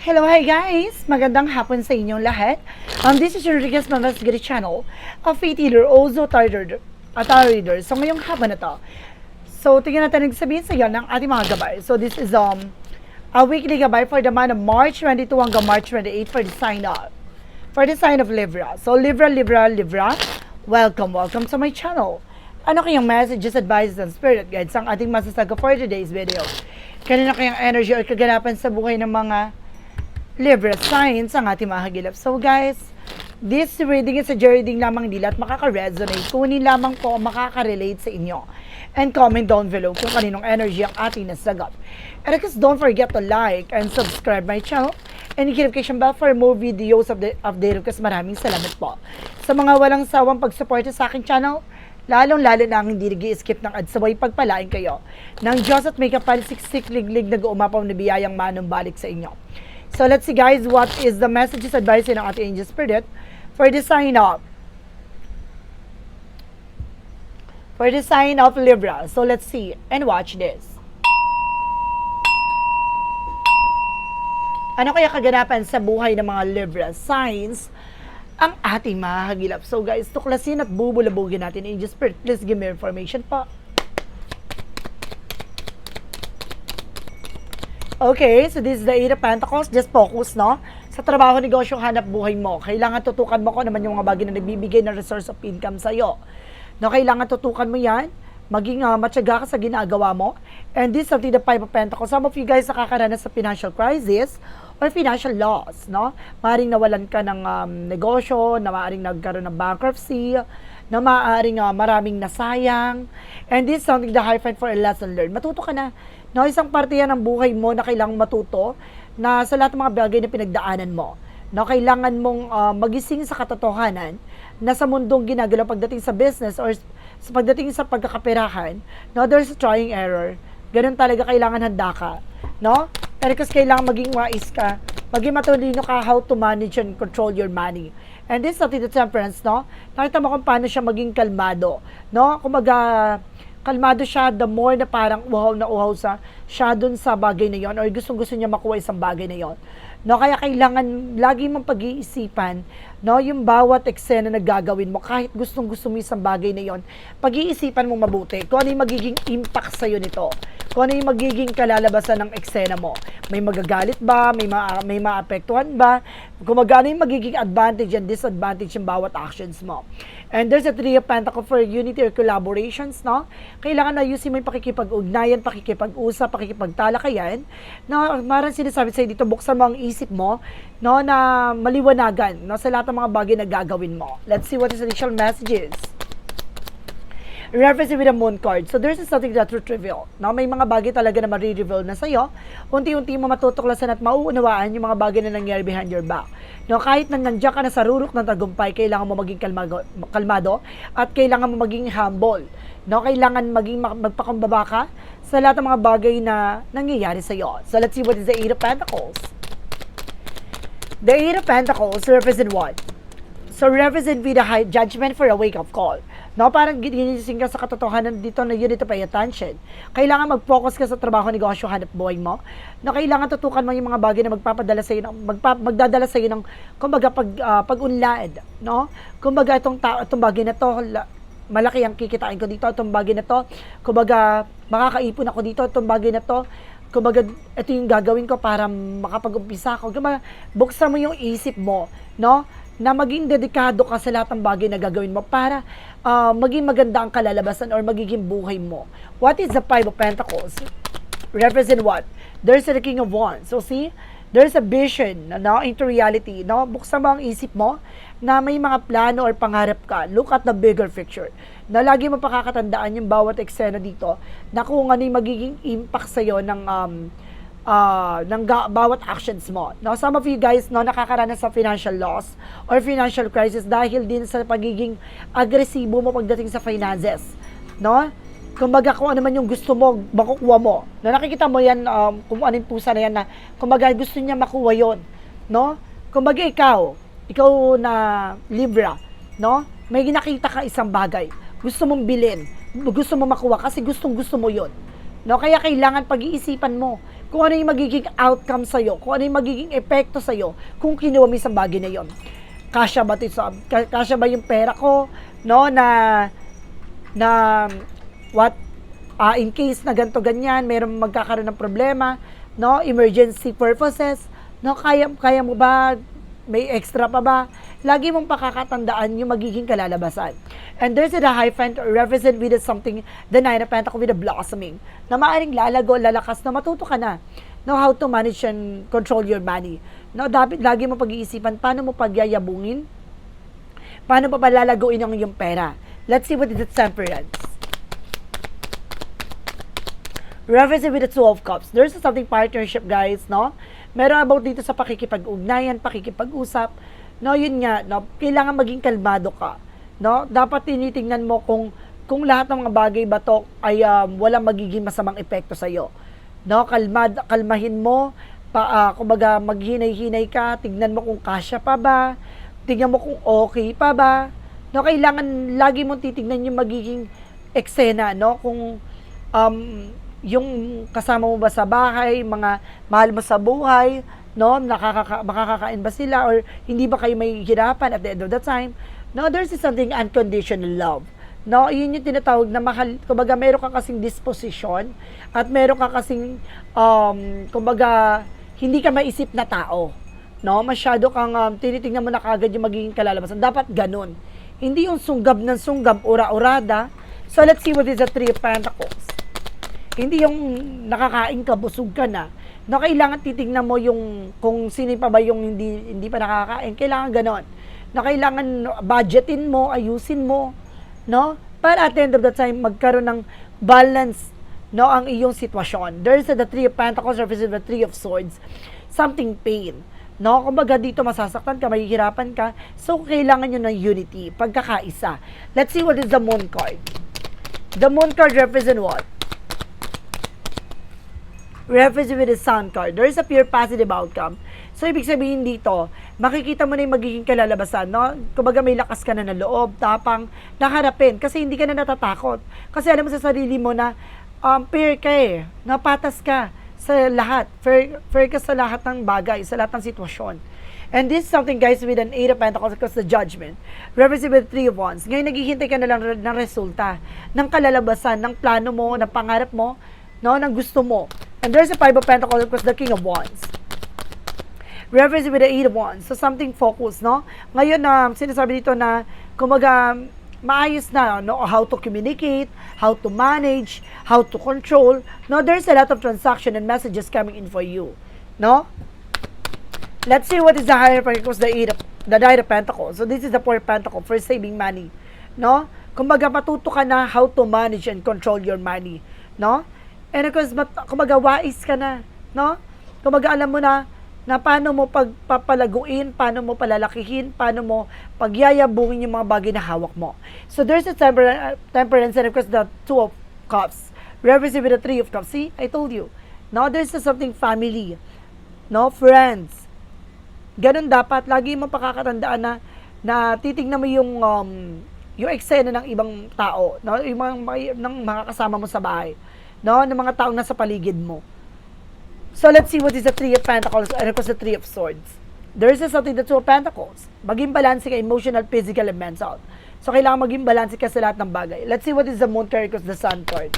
Hello, hi guys! Magandang hapon sa inyong lahat. This is Rodriguez Mamasgari Channel, a faith healer, also tarot reader. So ngayong hapon na to, tingnan natin nagsabihin sa iyo ng ating mga gabay. So this is a weekly gabay for the month of March 22 hanggang March 28 for the sign of Libra. So Libra, welcome to my channel. Ano kayang messages, advices, and spirit guides ang ating masasaga for today's video? Kanina kayang energy or kaganapan sa buhay ng mga Libra signs ang ating mahagilap. So guys, this reading is a reading lamang nila at makaka-resonate. Kunin lamang po ang makaka-relate sa inyo. And comment down below kung kaninong energy ang ating nasagap. And of course, don't forget to like and subscribe my channel and notification bell for more videos update because maraming salamat po. Sa mga walang sawang pagsuporta sa aking channel, lalong-lalo na ang hindi nag-i-skip ng adsaway pagpalain kayo ng Diyos at may kapalsiksik liglig na umapaw na biyayang manong balik sa inyo. So let's see guys, what is the messages advice ng ating angel spirit for the sign of Libra. So let's see and watch this. Ano kaya kaganapan sa buhay ng mga Libra signs ang ating mahagilap? So guys, tuklasin at bubulabugin natin angel spirit. Please give me information po. Okay, so this is the Eight of Pentacles. Just focus, no? Sa trabaho, negosyo, hanap buhay mo. Kailangan tutukan mo ko naman yung mga bagay na nagbibigay ng resource of income sa'yo. No, kailangan tutukan mo yan. Maging matyaga ka sa ginagawa mo. And this is the Five of Pentacles. Some of you guys nakakaranas sa financial crisis or financial loss, no? Maaring nawalan ka ng negosyo, na maaring nagkaroon ng bankruptcy, na maaring maraming nasayang. And this is something the high find for a lesson learned. Matuto ka na. No, isang parte yan ng buhay mo na kailangang matuto na sa lahat ng mga bagay na pinagdaanan mo. No, kailangan mong magising sa katotohanan na sa mundong ginagalaw pagdating sa business or sa pagdating sa pagkakaperahan, no, there's a trying error. Ganun talaga, kailangan handa ka. No? Pero kasi kailangan maging wise ka, maging matalino ka how to manage and control your money. And this is the temperance, no? Nakita mo kung paano siya maging kalmado. No? Kumaga, kalmado siya, the more na parang uhaw na uhaw siya dun sa bagay na yon or gustong-gusto niya makuha isang bagay na yon. No, kaya kailangan lagi mong pag-iisipan, no, yung bawat eksena na gagawin mo, kahit gustong-gusto mo isang bagay na yon, pag-iisipan mong mabuti kung ano yung magiging impact sa'yo nito, kung ano yung magiging kalalabasan ng eksena mo. May magagalit ba? May maapektuhan ba? Kung magano yung magiging advantage and disadvantage yung bawat actions mo. And there's a Three of Pentacles for unity or collaborations, no? Kailangan na ayusin mo yung pakikipag-ugnayan, pakikipag-usap, pakikipagtalakayan. No, marang sinasabi sa'yo dito, buksan mo ang isip mo, no, na maliwanagan, no, sa lahat ng mga bagay na gagawin mo. Let's see what is the initial messages. Reference with a moon card. So there's something that truth reveal. No, may mga bagay talaga na ma-reveal na sa'yo. Unti-unti mo matutuklasan at mauunawaan yung mga bagay na nangyari behind your back. No, kahit nandiyan ka na sa rurok ng tagumpay, kailangan mo maging kalmado at kailangan mo maging humble. No, kailangan maging magpakumbaba ka sa lahat ng mga bagay na nangyayari sa'yo. So let's see what is the Eight of Pentacles. The Eight of Pentacles represent what? So represent with a high judgment for a wake-up call. No, parang ginising ka sa katotohanan dito na you need to pay attention. Kailangan mag-focus ka sa trabaho, negosyo, hanap buhay mo. No, kailangan tutukan mo yung mga bagay na magdadala sa iyo ng kumbaga pag-unlad, no? Kumbaga itong bagay na to, malaki ang kikitain ko dito, itong bagay na to, kumbaga makakaipon ako dito, itong bagay na to, kumbaga ito yung gagawin ko para makapag-umpisa ako. Kumbaga buksan mo yung isip mo, no? Na maging dedikado ka sa lahat ng bagay na gagawin mo para maging maganda ang kalalabasan or magiging buhay mo. What is the Five of Pentacles? Represent what? There's the King of Wands. So see, there's a vision no, into reality. No? Buksan mo ang isip mo na may mga plano or pangarap ka. Look at the bigger picture. Na lagi mo pakakatandaan yung bawat eksena dito na kung ano yung magiging impact sa'yo ng bawat actions mo. No, some of you guys no nakakaranas sa financial loss or financial crisis dahil din sa pagiging agresibo mo pagdating sa finances. No? Kumbaga kung ano man yung gusto mo, makukuha mo. No, nakikita mo yan kung ano yung pusa na yan na kumbaga gusto niya makuha yon, no? Kumbaga ikaw na Libra, no? May nakita ka isang bagay, gusto mong bilhin, gusto mo makuha kasi gustong-gusto mo yon. No, kaya kailangan pag-iisipan mo kung ano yung magiging outcome sa'yo, kung ano yung magiging epekto sa'yo kung kinuha mo isang bagay na yon. Kasya ba, kasya ba yung pera ko, no, na what, in case na ganito ganyan, mayroong magkakaroon ng problema, no, emergency purposes, no, kaya mo ba, may extra pa ba? Lagi mong pakakatandaan yung magiging kalalabasan. And there's the Hierophant represent with something, the Nine of Pentacles with the blossoming, na maaaring lalago, lalakas, na matuto ka na, know how to manage and control your money. No, dapat lagi mo pag-iisipan paano mo pagyayabungin, paano pa palalaguin ang iyong pera. Let's see what is the Temperance. Reference with the Two of Cups. There's something partnership, guys, no? Meron about dito sa pakikipag-ugnayan, pakikipag-usap. No, yun nga, no? Kailangan maging kalmado ka. No? Dapat tinitingnan mo kung lahat ng mga bagay ba to ay walang magiging masamang epekto sa iyo. No, kalmahin mo, kumbaga maghinay-hinay ka, tignan mo kung kasya pa ba, tignan mo kung okay pa ba. No, kailangan lagi mong titignan yung magiging eksena, no? Kung yung kasama mo ba sa bahay, mga mahal mo sa buhay, no? Makakakain ba sila or hindi ba kayo may hirapan at the end of the time? No, there's something unconditional love. No, yun yung tinatawag na mahal, kumbaga meron ka kasing disposition at meron ka kasing kumbaga hindi ka maisip na tao. No, masyado kang tinitingnan mo na kaagad yung magiging kalalabasan. Dapat ganun. Hindi yung sunggab ng sunggab, ura-urada. So let's see what is the Three of Pentacles. Hindi yung nakakain ka, busog ka na. No, kailangan titingnan mo yung kung sino pa ba yung hindi pa nakakain. Kailangan ganon. No, kailangan budgetin mo, ayusin mo, no? Para at the end of the time magkaroon ng balance, no, ang iyong sitwasyon. There's the Three of Pentacles represent the Three of Swords. Something pain. No, kumbaga dito masasaktan ka, mahihirapan ka. So kailangan niyo ng unity, pagkakaisa. Let's see what is the Moon card. The Moon card represent what? Reference with the Sun card. There is a pure positive outcome. So, ibig sabihin dito, makikita mo na yung magiging kalalabasan, no? Kumbaga may lakas ka na ng loob, tapang, nakarapin, kasi hindi ka na natatakot. Kasi alam mo sa sarili mo na, fair ka eh, napatas ka sa lahat, fair ka sa lahat ng bagay, sa lahat ng sitwasyon. And this is something, guys, with an Eight of Pentacles, because the Judgment, represent with Three of Wands. Ngayon, naghihintay ka na lang ng resulta, ng kalalabasan, ng plano mo, ng pangarap mo, no, ng gusto mo. And there's a Five of Pentacles, because the King of Wands. Reference with the Eight of Wands. So, something focus, no? Ngayon, sinasabi dito na, kumaga, maayos na, no? How to communicate, how to manage, how to control. No, there's a lot of transaction and messages coming in for you. No? Let's see what is the higher because the Nine of Pentacles. So, this is the Four of Pentacles for saving money. No? Kumaga, matuto ka na how to manage and control your money. No? And of course, kumaga, wais ka na. No? Kumaga, alam mo na paano mo pagpapalaguin, paano mo palalakihin, paano mo pagyayabungin yung mga bagay na hawak mo. So, there's a temperance and of course, the Two of Cups. Represent with the Three of Cups. See, I told you. Now, there's something family. No? Friends. Ganun dapat. Lagi mo pakakatandaan na titignan mo yung eksena ng ibang tao. No? Yung mga kasama mo sa bahay. No? Ng mga taong nasa paligid mo. So, let's see what is the Three of Pentacles and of course the Three of Swords. There is something the Two of Pentacles. Maging balance ka emotional, physical, and mental. So, kailangan maging balance ka sa lahat ng bagay. Let's see what is the Moon card because the Sun card.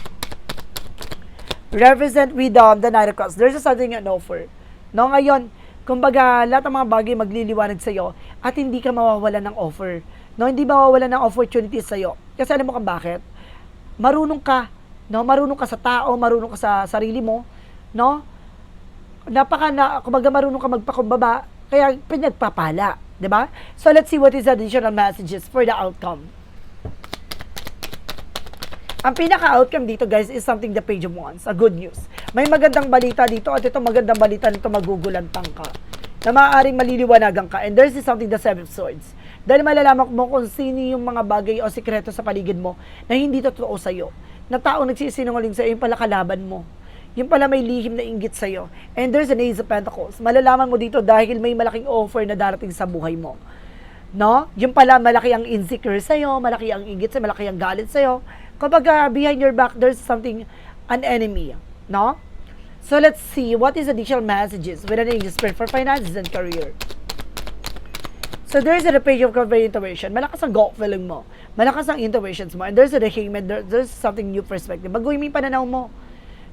Represent with the Knight of Cups. There is something an offer. No, ngayon, kumbaga, lahat ng mga bagay magliliwanag sa'yo at hindi ka mawawala ng offer. No, hindi mawawala ng opportunities sa'yo. Kasi alam mo kung bakit? Marunong ka. No, marunong ka sa tao, marunong ka sa sarili mo. No? Kumbaga marunong ka magpakumbaba, kaya pinagpapala, di ba? So, let's see what is the additional messages for the outcome. Ang pinaka-outcome dito, guys, is something the Page of Wands, a good news. May magandang balita dito at ito magandang balita nito magugulantang ka. Na maaaring maliliwanagan ka. And there's something the Seven of Swords. Dahil malalaman mo kung sino yung mga bagay o sikreto sa paligid mo na hindi totoo sa'yo. Na taong nagsisinungaling sa'yo, yung pala kalaban mo. Yung pala may lihim na inggit sa'yo. And there's an Ace of Pentacles. Malalaman mo dito dahil may malaking offer na darating sa buhay mo. No? Yung pala malaki ang insecure sa'yo, malaki ang inggit sa'yo, malaki ang galit sa'yo. Kapag behind your back, there's something, an enemy. No? So let's see, what is additional messages with an angel spirit for finances and career? So there's a page of convey intuition. Malakas ang gut feeling mo. Malakas ang intuitions mo. And there's a hangman, there's something new perspective. Baguhin mo yung pananaw mo.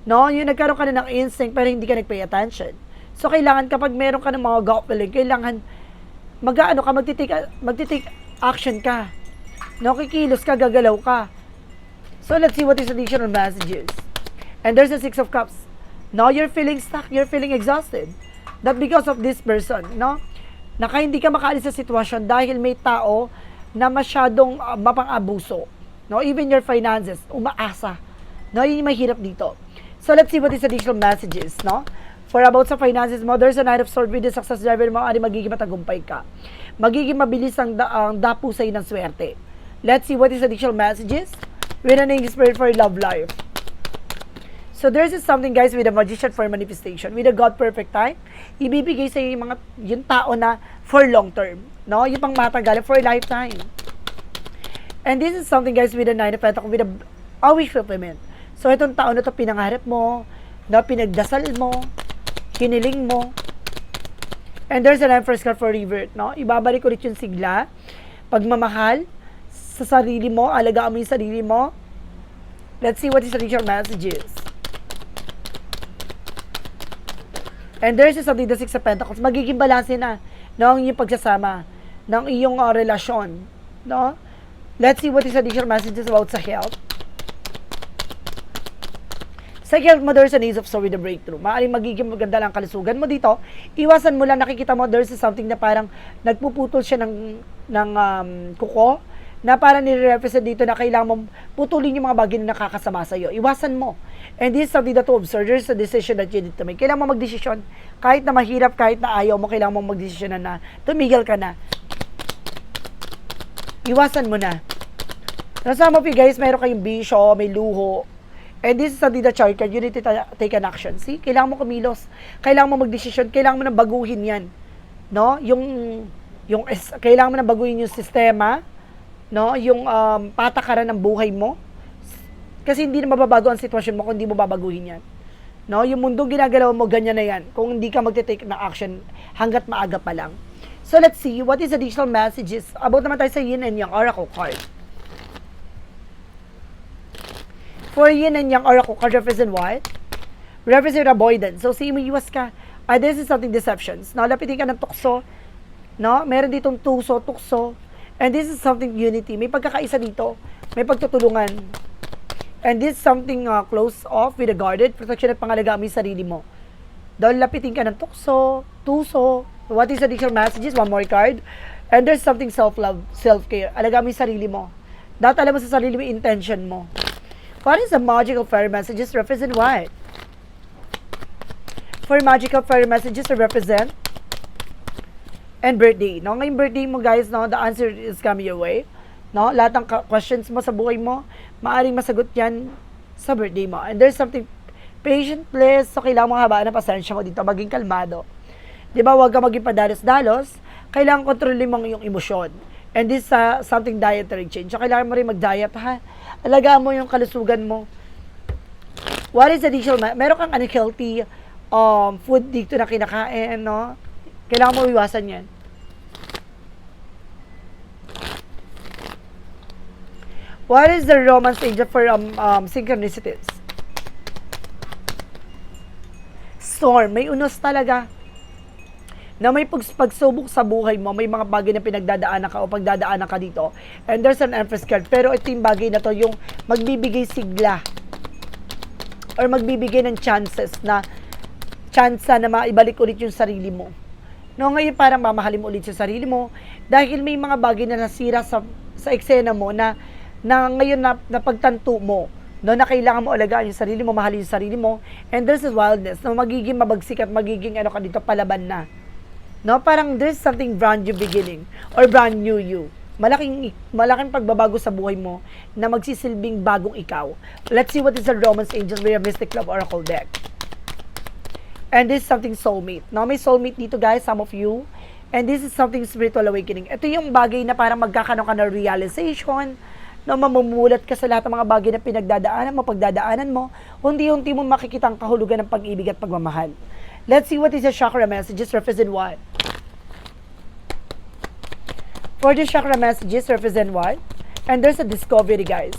No? Yung nagkaroon ka na ng instinct pero hindi ka nag-pay attention. So kailangan kapag meron ka ng mga gut feeling, kailangan magtitake action ka. No? Kikilos ka, gagalaw ka. So let's see what is additional messages. And there's a 6 of cups. No, you're feeling stuck, you're feeling exhausted. That because of this person, no? Hindi ka makaalis sa sitwasyon dahil may tao na masyadong mapang-abuso. No, even your finances, umaasa. No, yun yung mahirap dito. So let's see what is additional messages, no? For about sa finances mo, there's a 9 of swords with the success driver mo, magiging matagumpay ka. Magiging mabilis ang dapo sa'yo ng swerte. Let's see what is additional messages with an angel spirit for your love life. So there's something guys with a magician for manifestation. With a God perfect time, ibibigay sa yung tao na for long term. No? Yung pang matagal, for a lifetime. And this is something guys with a 9 of pentacles, with a wish fulfillment. So itong tao na to pinangarap mo, na pinagdasal mo, hiniling mo. And there's an Empress card for revert. No? Ibabalik ulit yung sigla, pagmamahal sa sarili mo, alagaan mo yung sarili mo. Let's see what is additional messages. And there's something, the 6 of Pentacles, magiging balanse na ng iyong pagsasama, ng iyong relasyon. No? Let's see what is additional messages about sa health. Sa health mo, there's an Ace of Swords with a breakthrough. Maaaring magiging maganda lang kalusugan mo dito. Iwasan mo lang, nakikita mo, there's something na parang nagpuputol siya ng kuko, na parang nire-represent dito na kailangan mong putulin yung mga bagay na nakakasama sa'yo. Iwasan mo. And this is something that to observe. There's a decision that you need to make. Kailangan mo magdesisyon. Kahit na mahirap, kahit na ayaw mo, kailangan mong magdesisyon na tumigil ka na. Iwasan mo na. Nasama po guys, mayroon kayong bisyo, may luho. And this is something that chart card, you need to take an action. See? Kailangan mo kumilos. Kailangan mo magdesisyon. Kailangan mo nang baguhin yan. No? Kailangan mo nang baguhin yung sistema. No, yung patakaran ng buhay mo. Kasi hindi na mababago ang sitwasyon mo kung hindi mo babaguhin yan. No, yung mundong ginagalaw mo, ganyan na yan. Kung hindi ka magte-take ng action hanggat maaga pa lang. So let's see, what is additional messages? About naman tayo sa Yin and Yang Oracle card. For Yin and Yang Oracle card, represent what? Represent avoidance. So, iwas ka. This is something deceptions. No, lapitin ka ng tukso. No, meron ditong tukso. And this is something unity. May pagkakaisa dito. May pagtutulungan. And this is something close off with a guarded protection at pangalagaan mo yung sarili mo. Dahil lapitin ka ng tuso. What is additional messages? One more card. And there's something self-love, self-care. Alagaan mo yung sarili mo. Dapat alam mo sa sarili mo yung intention mo. What is the magical fairy messages? Represent what? For magical fairy messages to represent and birthday. No, ngayong birthday mo guys, no, the answer is coming your way. No, lahat ng questions mo sa buhay mo, maaring masagot yan sa birthday mo. And there's something patient, please. So, kailangan mo habaan ng pasensya mo dito, maging kalmado. Di ba, huwag ka maging padalos-dalos. Kailangan kontrolin mo yung emosyon. And this something dietary change. So, kailangan mo rin mag-diet, ha? Alagaan mo yung kalusugan mo. What is additional? Meron kang unhealthy food dito na kinakain, no? Kailangan mo iwasan yan. What is the romance angel for synchronicities? Storm. May unos talaga. Na may pagsubok sa buhay mo, may mga bagay na pinagdadaanan ka o pagdadaanan ka dito. And there's an Empress card. Pero ito yung bagay na to, yung magbibigay sigla. Or magbibigay ng chances na maibalik ulit yung sarili mo. No, ngayon parang mamahalin mo ulit sa sarili mo dahil may mga bagay na nasira sa eksena mo na ngayon na pagtanto mo, no, na kailangan mo alagaan yung sarili mo, mahalin yung sarili mo, and there's a wildness na magiging mabagsik at magiging ka dito, palaban na. No, parang there's something brand new beginning or brand new you. Malaking pagbabago sa buhay mo na magsisilbing bagong ikaw. Let's see what is the Romance Angels with a Mystic Love Oracle deck. And this is something soulmate. Now, may soulmate dito guys, some of you. And this is something spiritual awakening. Ito yung bagay na parang magkakaroon ka ng realization, no, mamumulat ka sa lahat ng mga bagay na pinagdadaanan mo, pagdadaanan mo, unti-unti mo makikita ang kahulugan ng pag-ibig at pagmamahal. Let's see what is the chakra messages represent what? For the chakra messages represent what? And there's a discovery, guys.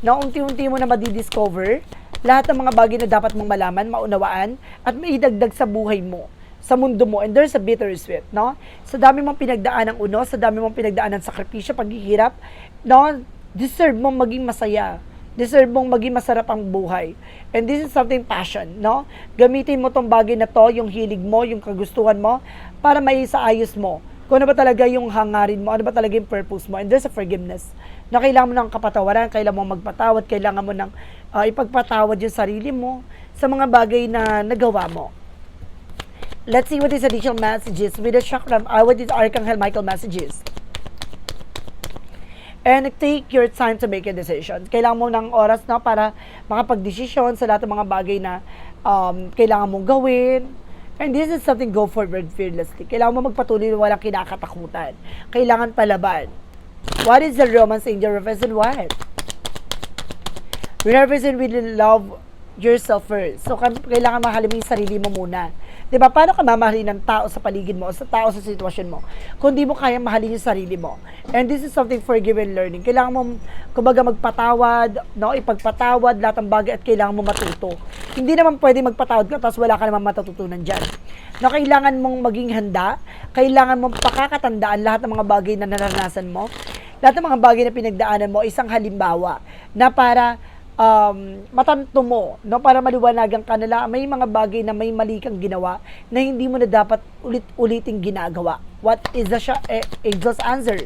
Na unti-unti mo na madidiscover lahat ng mga bagay na dapat mong malaman, maunawaan, at maidagdag sa buhay mo, sa mundo mo. And there's a bittersweet, no? Sa dami mong pinagdaan ng uno, sa dami mong pinagdaan ng sakripisyo, paghihirap, no? Deserve mong maging masaya. Deserve mong maging masarap ang buhay. And this is something passion, no? Gamitin mo tong bagay na to, yung hilig mo, yung kagustuhan mo, para maisaayos mo. Kung ano ba talaga yung hangarin mo, ano ba talaga yung purpose mo. And there's a forgiveness. Na kailangan mo ng kapatawaran, kailangan mo magpatawad, kailangan mo ng ipagpatawad yung sarili mo sa mga bagay na nagawa mo. Let's see what is additional messages with the chakra, what is Archangel Michael messages. And take your time to make a decision. Kailangan mo ng oras na para makapag-desisyon sa lahat ng mga bagay na kailangan mong gawin. And this is something go forward fearlessly. Kailangan mo magpatuloy na walang kinakatakutan. Kailangan palaban. What is the romance angel represent what? We represent really love yourself first. So, kailangan mahalin mo yung sarili mo muna. Diba? Paano ka mamahalin ng tao sa paligid mo o sa tao sa sitwasyon mo kung di mo kaya mahalin yung sarili mo? And this is something forgive and learning. Kailangan mo, kumbaga, magpatawad, no? Ipagpatawad lahat ng bagay at kailangan mo matuto. Hindi naman pwede magpatawad ka tapos wala ka naman matututunan dyan. No, kailangan mong maging handa, kailangan mong pakakatandaan lahat ng mga bagay na naranasan mo, lahat ng mga bagay na pinagdaanan mo, isang halimbawa na para matanto mo, no, para maliwanagan ka nila, may mga bagay na may mali kang ginawa na hindi mo na dapat ulit-uliting ginagawa. What is the angel's answer?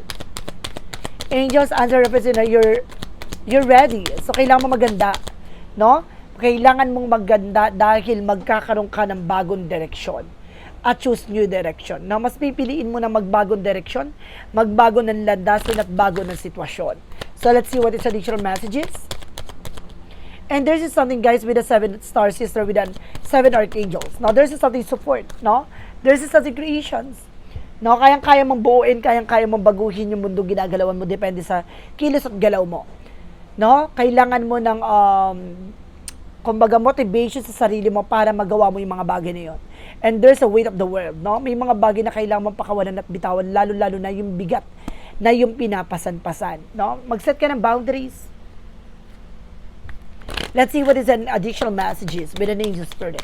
Angel's answer represents na you're ready. So, kailangan mo maganda, no? Kailangan mong maganda dahil magkakaroon ka ng bagong direksyon at choose new direction. No? Mas pipiliin mo na magbagong direksyon, magbago ng landasan at bago ng sitwasyon. So, let's see what is additional messages. And there's something, guys, with the 7 star sister with the 7 archangels. Now, there's something support, no? There's something creations. No, kayang-kaya mong buuin, kayang-kaya mong baguhin yung mundo ginagalawan mo, depende sa kilos at galaw mo. No? Kailangan mo ng kumbaga motivation sa sarili mo para magawa mo yung mga bagay na yun. And there's a weight of the world, no? May mga bagay na kailangan mong pakawalan at bitawan, lalo-lalo na yung bigat na yung pinapasan-pasan, no? Mag-set ka ng boundaries. Let's see what is an additional messages with an angel spirit.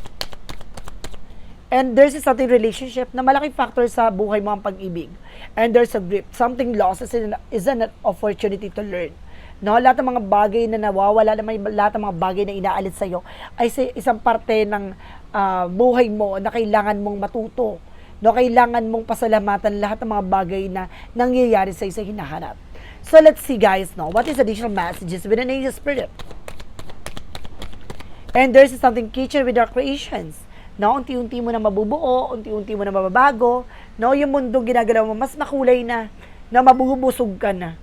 And there's something relationship na malaking factor sa buhay mo ang pag-ibig. And there's a grip. Something lost is an opportunity to learn. No, lahat ng mga bagay na nawawala, lahat ng mga bagay na inaalit sa iyo ay isang parte ng buhay mo na kailangan mong matuto. No, kailangan mong pasalamatan lahat ng mga bagay na nangyayari sa iyo sa hinahanap. So let's see, guys, no, what is additional messages with an angel spirit. And there's something kitchen with our creations. No, unti-unti mo na mabubuo, unti-unti mo na mababago. No, yung mundong ginagalaw mo mas makulay na mabubusog ka na.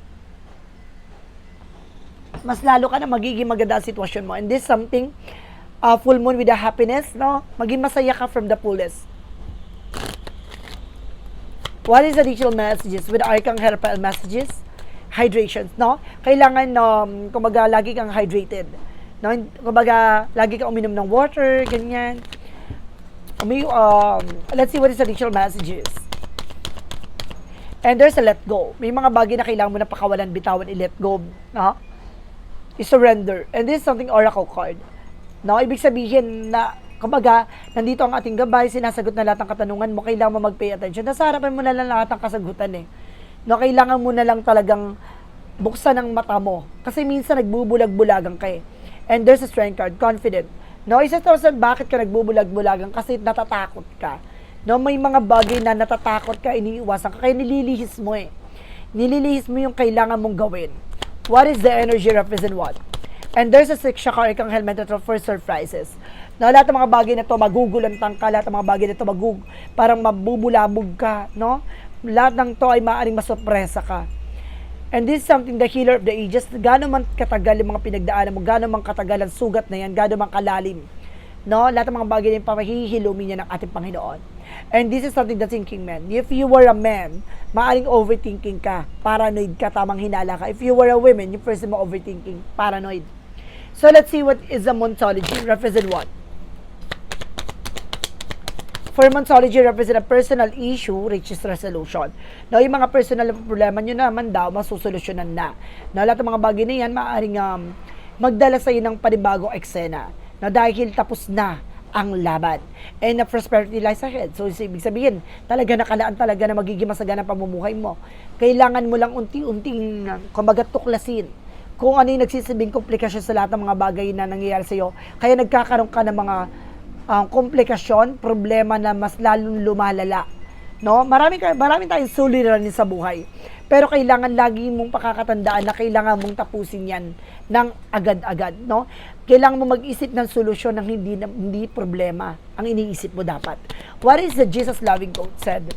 Mas lalo ka na magiging maganda ang sitwasyon mo. And this something, full moon with the happiness, no? Maging masaya ka from the fullest. What is additional messages with Archangel Raphael messages? Hydrations, no? Kailangan, kumbaga, lagi kang hydrated. No? Kumbaga, lagi kang uminom ng water, ganyan. Let's see what is additional messages. And there's a let go. May mga bagay na kailangan mo na pakawalan, bitawan, i-let go, no? I-surrender. And this is something oracle card. No? Ibig sabihin na, kumbaga, nandito ang ating gabay, sinasagot na lahat ng katanungan mo, kailangan mo mag-pay attention. Nasa harapan mo na lang lahat ng kasagutan eh. No? Kailangan mo na lang talagang buksan ang mata mo. Kasi minsan nagbubulag-bulagan ka eh. And there's a strength card, confident. No, isa to sa bakit ka nagbubulag-bulagan kasi natatakot ka. No, may mga bagay na natatakot ka, iniiwasan ka, kaya nililihis mo eh. Nililihis mo yung kailangan mong gawin. What is the energy represent what? And there's a 6 chakra Archangel Metatron for surprises. No, lahat ng mga bagay na to magugulantang ka, lahat ng mga bagay na to parang mabubulabog ka, no? Lahat ng to ay maaaring masurpresa ka. And this is something the healer of the ages, gaano man katagal yung mga pinagdaanan mo, gaano man katagal ang sugat na yan, gaano man kalalim. No? Lahat ng mga bagay na papahihilumin niya ng ating Panginoon. And this is something the thinking man. If you were a man, maaring overthinking ka, paranoid ka, tamang hinala ka. If you were a woman, yung person mo overthinking, paranoid. So let's see what is the Monsology. Represent what? For Monsology, represent a personal issue reaches resolution. Now, yung mga personal problema nyo naman daw, masusolusyonan na. Now, lahat ng mga bagay na yan, maaaring magdala sa'yo ng panibagong eksena. Now, dahil tapos na ang laban. And the prosperity lies ahead. So, ibig sabihin, talaga nakalaan talaga na magiging masagana ang pamumuhay mo. Kailangan mo lang unti-unting, kumbaga, tuklasin kung ano yung nagsisibing komplikasyon sa lahat ng mga bagay na nangyayari sa'yo. Kaya nagkakaroon ka ng mga komplikasyon, problema na mas lalong lumalala. No? Marami tayong suliranin sa buhay. Pero kailangan lagi mong pakakatandaan na kailangan mong tapusin yan ng agad-agad. No? Kailangan mo mag-isip ng solusyon ng hindi problema ang iniisip mo dapat. What is the Jesus loving quote said?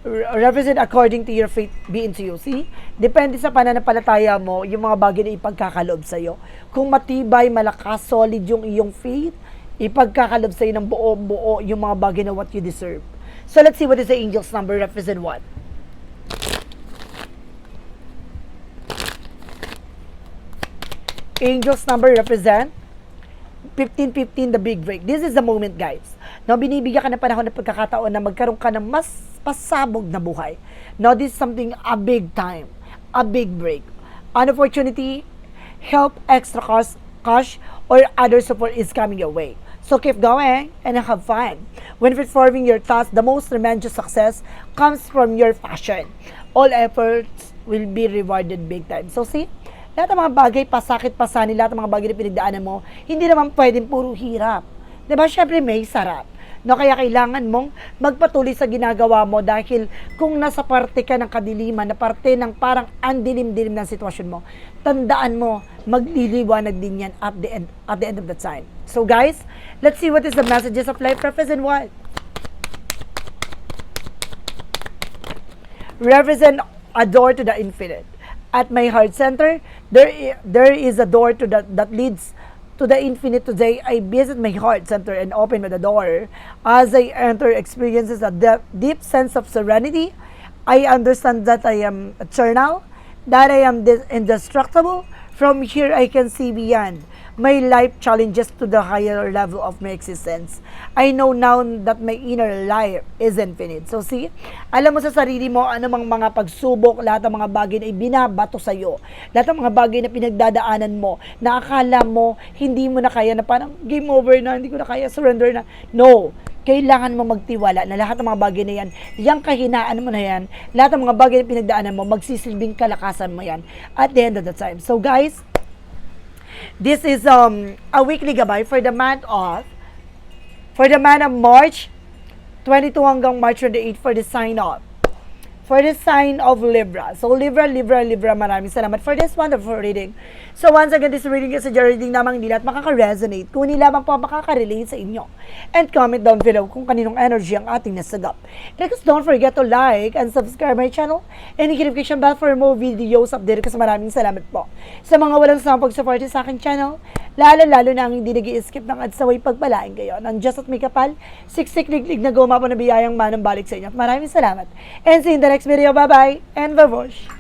Represent according to your faith be into you. See? Depende sa pananampalataya mo, yung mga bagay na ipagkakaloob sa'yo. Kung matibay, malakas, solid yung iyong faith, ipagkakaloob sa'yo ng buo-buo yung mga bagay na what you deserve. So let's see what is the angel's number. Represent what? Angel's number represent 15-15, the big break. This is the moment, guys. Now, binibigyan ka ng panahon ng pagkakataon na magkaroon ka ng mas pasabog na buhay. Now, this is something, a big time, a big break. An opportunity, help, extra cash, or other support is coming your way. So, keep going and have fun. When performing your task, the most tremendous success comes from your passion. All efforts will be rewarded big time. So, see? Lahat ng mga bagay, pasakit, pasanin, lahat ng mga bagay na pinagdaanan mo, hindi naman pwedeng puro hirap. Diba? Syempre may sarap. No, kaya kailangan mong magpatuloy sa ginagawa mo dahil kung nasa parte ka ng kadiliman, na parte ng parang andilim-dilim ng sitwasyon mo, tandaan mo, magliliwanag din yan at the end of the time. So guys, let's see what is the messages of life represent what? Represent a door to the infinite. At my heart center, there is a door to that leads to the infinite. Today, I visit my heart center and open the door. As I enter, experiences a deep sense of serenity. I understand that I am eternal, that I am indestructible. From here, I can see beyond my life challenges to the higher level of my existence. I know now that my inner life is infinite. So see, alam mo sa sarili mo, anumang mga pagsubok, lahat ng mga bagay na ibinabato sa'yo, lahat ng mga bagay na pinagdadaanan mo, na akala mo, hindi mo na kaya, na parang game over na, hindi ko na kaya, surrender na. No! Kailangan mo magtiwala na lahat ng mga bagay na yan, yung kahinaan mo na yan, lahat ng mga bagay na pinagdaanan mo, magsisilbing kalakasan mo yan at the end of the time. So guys, this is a weekly gabay for the month of March 22 hanggang March 28 for the sign of Libra. So Libra, maraming salamat for this wonderful reading. So once again, this reading is a reading namang hindi lahat makaka-resonate, kung hindi lamang po makaka-relate sa inyo. And comment down below kung kaninong energy ang ating nasagap. And don't forget to like and subscribe my channel and hit notification bell for more videos update ko. Maraming salamat po sa mga walang samang pag-support sa aking channel, lalo na ang hindi nag-i-skip ng ads sa way pagpalain kayo ng Diyos at may kapal, siksik liglig na gumapo na biyayang manang balik sa inyo. Maraming salamat and see you in the next video. Bye bye and babush!